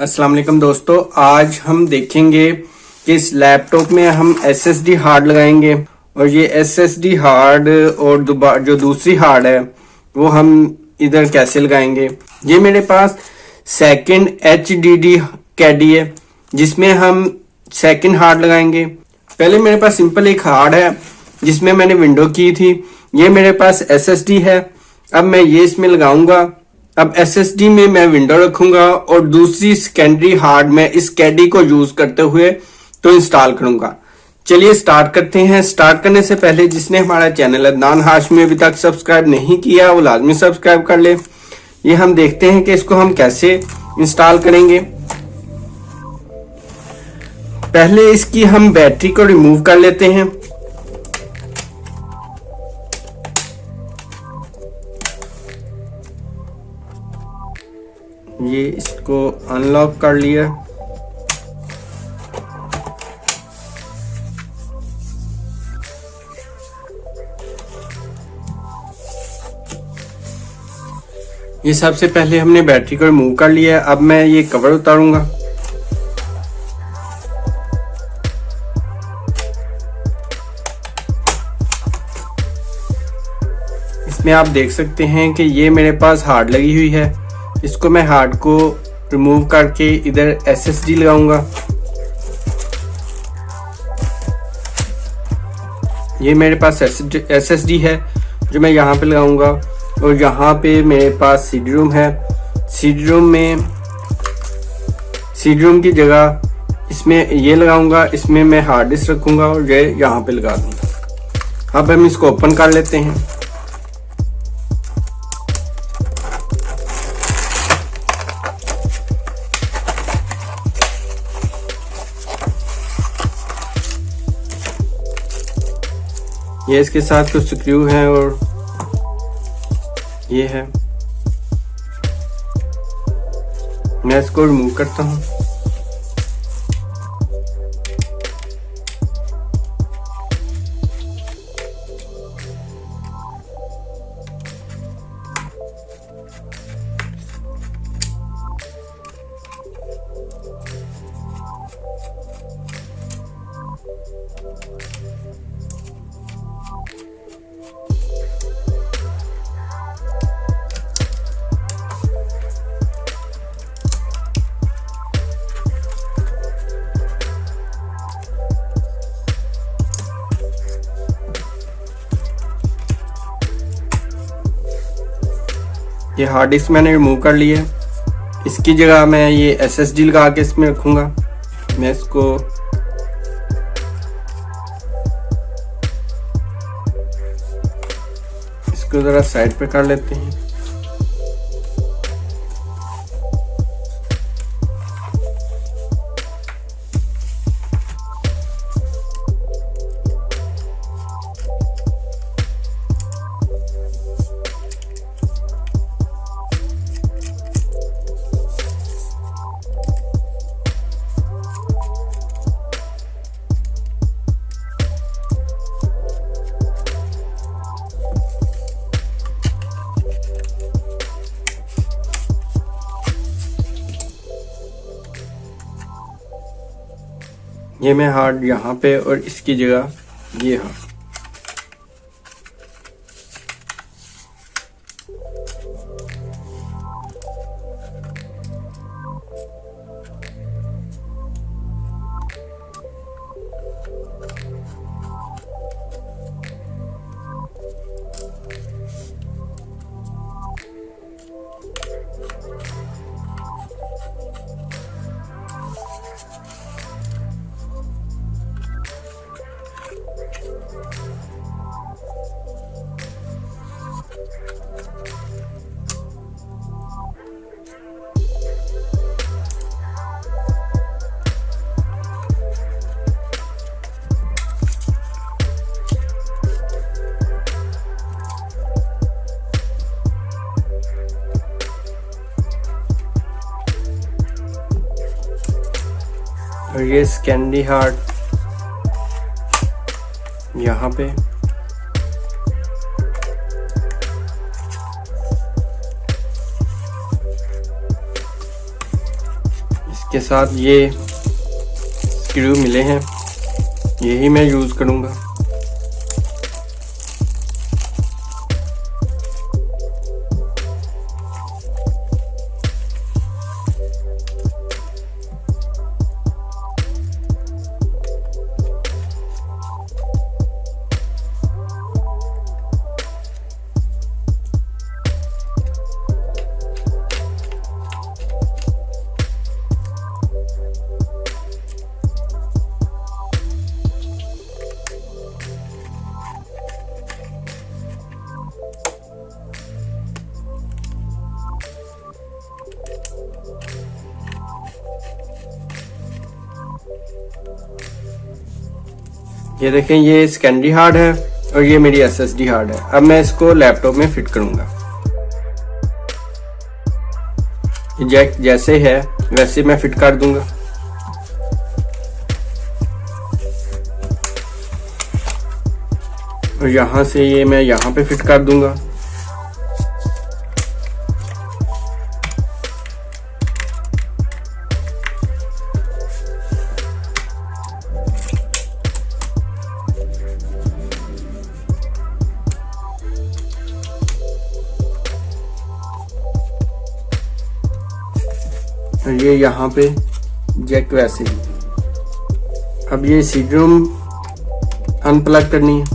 अस्सलाम वालेकुम दोस्तों, आज हम देखेंगे कि इस लैपटॉप में हम एसएसडी हार्ड लगाएंगे और ये एसएसडी हार्ड और जो दूसरी हार्ड है वो हम इधर कैसे लगाएंगे। ये मेरे पास सेकंड एचडीडी कैडी है जिसमें हम सेकंड हार्ड लगाएंगे। पहले मेरे पास सिंपल एक हार्ड है जिसमें मैंने विंडो की थी। ये मेरे पास एसएसडी है। अब मैं ये इसमें लगाऊंगा। अब एसएसडी में मैं विंडो रखूंगा और दूसरी सेकेंडरी हार्ड में इस कैडी को यूज करते हुए तो इंस्टॉल करूंगा। चलिए स्टार्ट करते हैं। स्टार्ट करने से पहले जिसने हमारा चैनल अदनान हाशमी अभी तक सब्सक्राइब नहीं किया वो लाजमी सब्सक्राइब कर ले। ये हम देखते हैं कि इसको हम कैसे इंस्टॉल करेंगे। पहले इसकी हम बैटरी को रिमूव कर लेते हैं। ये इसको अनलॉक कर लिया। ये सबसे पहले हमने बैटरी को रिमूव कर लिया है। अब मैं ये कवर उतारूंगा। इसमें आप देख सकते हैं कि ये मेरे पास हार्ड लगी हुई है। इसको मैं हार्ड को रिमूव करके इधर एसएसडी लगाऊंगा। ये मेरे पास एसएसडी है जो मैं यहाँ पे लगाऊंगा और यहाँ पे मेरे पास सीडी रोम है। सीडी रोम की जगह इसमें ये लगाऊंगा। इसमें मैं हार्ड डिस्क रखूंगा और ये यहाँ पे लगा दूंगा। अब हम इसको ओपन कर लेते हैं। ये इसके साथ कुछ स्क्रू हैं और ये है। मैं इसको रिमूव करता हूँ। ये हार्ड डिस्क मैंने रिमूव कर लिया है। इसकी जगह मैं ये एसएसडी लगा के इसमें रखूंगा। मैं इसको जरा साइड पे कर लेते हैं। ये मैं हार्ड यहाँ पे और इसकी जगह ये हार्ड। और ये स्कैंडी हार्ड यहाँ पे। के साथ ये स्क्रू मिले हैं, यही मैं यूज़ करूँगा। ये देखें, ये सेकेंडरी हार्ड है और ये मेरी SSD हार्ड है। अब मैं इसको लैपटॉप में फिट करूंगा। जैक जैसे है वैसे मैं फिट कर दूंगा। और यहाँ से ये मैं यहाँ पे फिट कर दूंगा। और ये यहाँ पे जैक वैसे ही। अब ये CD-ROM अनप्लग करनी है।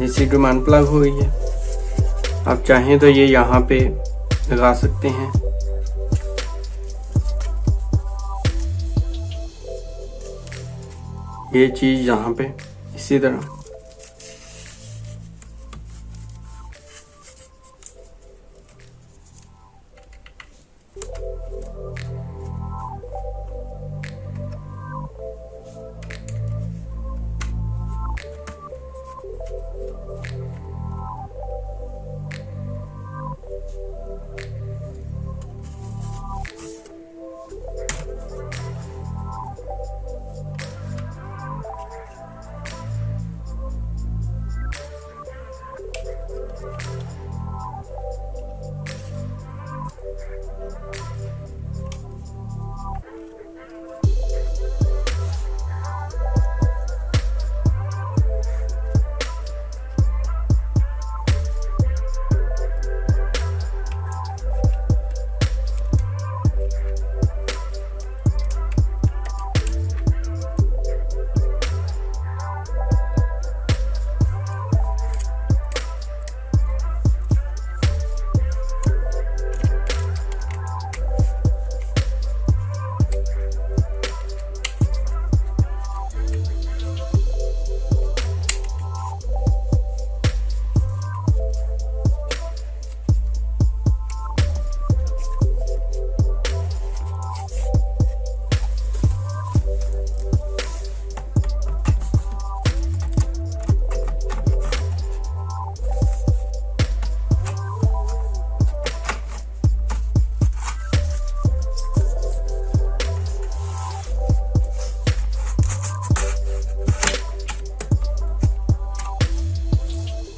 ये CD-ROM अनप्लग हो गई है। आप चाहें तो ये यहाँ पे लगा सकते हैं। ये चीज यहाँ पे इसी तरह।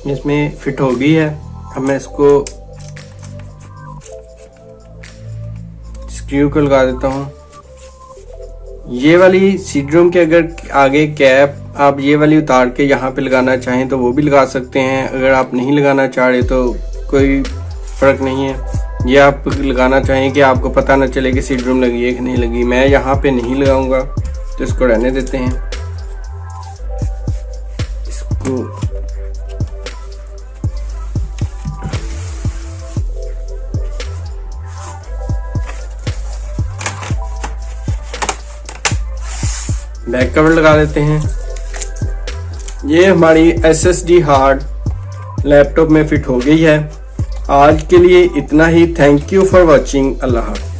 इसमें फिट हो गई है। अब मैं इसको स्क्रू को लगा देता हूँ। ये वाली CD-ROM के अगर आगे कैप आप ये वाली उतार के यहाँ पे लगाना चाहें तो वो भी लगा सकते हैं। अगर आप नहीं लगाना चाह रहे तो कोई फर्क नहीं है। ये आप लगाना चाहें कि आपको पता ना चले कि CD-ROM लगी है कि नहीं लगी। मैं यहाँ पे नहीं लगाऊंगा तो इसको रहने देते हैं। इसको बैक कवर लगा देते हैं। ये हमारी SSD हार्ड लैपटॉप में फिट हो गई है। आज के लिए इतना ही। Thank you for watching. अल्लाह हाफ़िज़।